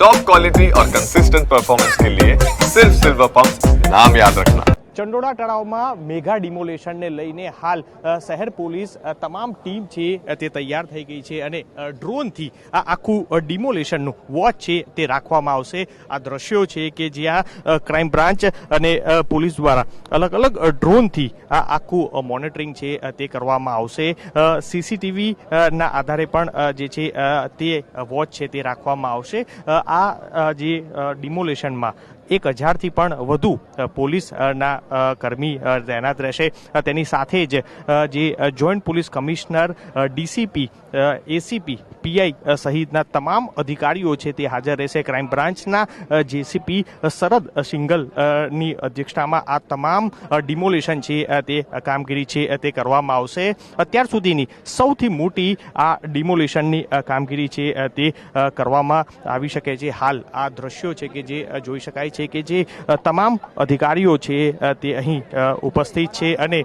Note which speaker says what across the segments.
Speaker 1: Top quality और consistent performance के लिए सिर्फ सिल्वर पंप नाम याद रखना।
Speaker 2: ચંડોળા તળાવમાં મેગા ડિમોલેશનને લઈને હાલ શહેર પોલીસ તમામ ટીમ છે તે તૈયાર થઈ ગઈ છે અને ડ્રોનથી આ આખું ડિમોલેશનનું વોચ છે તે રાખવામાં આવશે। આ દ્રશ્યો છે કે જ્યાં ક્રાઇમ બ્રાન્ચ અને પોલીસ દ્વારા અલગ અલગ ડ્રોનથી આ આખું મોનિટરિંગ છે તે કરવામાં આવશે। સીસીટીવી ના આધારે પણ જે છે તે વોચ છે તે રાખવામાં આવશે। આ જે ડિમોલેશનમાં 1000થી પણ વધુ પોલીસના કર્મી તૈનાત રહેશે। તેની સાથે જ જે joint police commissioner, DCP, ACP, PI સહિતના તમામ અધિકારીઓ છે તે હાજર રહેશે। ક્રાઇમ બ્રાન્ચના જેસીપી શરદ સિંગલની અધ્યક્ષતામાં આ તમામ ડિમોલેશન છે તે કામગીરી છે તે કરવામાં આવશે। અત્યાર સુધીની સૌથી મોટી આ ડિમોલેશનની કામગીરી છે તે કરવામાં આવી શકે છે। હાલ આ દ્રશ્યો છે કે જે જોઈ શકાય છે કે જે તમામ અધિકારીઓ છે તે અહીં ઉપસ્થિત છે અને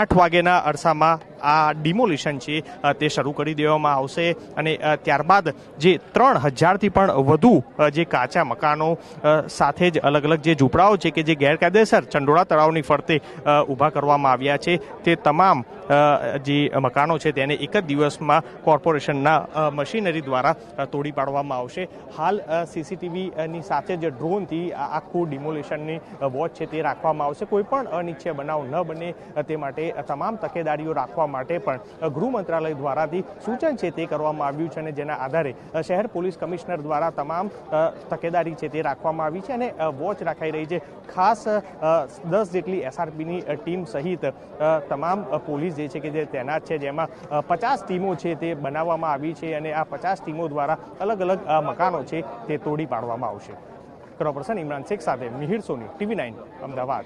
Speaker 2: 8 વાગ્યાના અરસામાં આ ડિમોલિશન છે તે શરૂ કરી દેવામાં આવશે અને ત્યારબાદ જે 3000થી પણ વધુ જે કાચા મકાનો સાથે જ અલગ અલગ જે ઝૂંપડાઓ છે કે જે ગેરકાયદેસર ચંડોળા તળાવની ફરતે ઊભા કરવામાં આવ્યા છે તે તમામ જે મકાનો છે તેને એક જ દિવસમાં કોર્પોરેશનના મશીનરી દ્વારા તોડી પાડવામાં આવશે। હાલ સીસીટીવીની સાથે જ ડ્રોનથી આખું ડિમોલિશનની વોચ છે તે રાખવામાં આવશે। કોઈ પણ અનિચ્છનીય બનાવ ન બને તે માટે તમામ તકેદારીઓ રાખવા માટે પણ ગૃહ મંત્રાલય દ્વારાથી સૂચન છે તે કરવામાં આવ્યું છે અને જેના આધારે શહેર પોલીસ કમિશનર દ્વારા તમામ તકેદારી છે તે રાખવામાં આવી છે અને વોચ રાખાઈ રહી છે। ખાસ 10 જેટલી એસઆરપીની ટીમ સહિત તમામ પોલીસ જે છે કે જે તૈનાત છે, જેમાં 50 ટીમો છે તે બનાવવામાં આવી છે અને આ 50 ટીમો દ્વારા અલગ અલગ મકાનો છે તે તોડી પાડવામાં આવશે। કેમેરા પર્સન ઇમરાન શેખ સાથે મિહિર સોની, TV9 અમદાવાદ।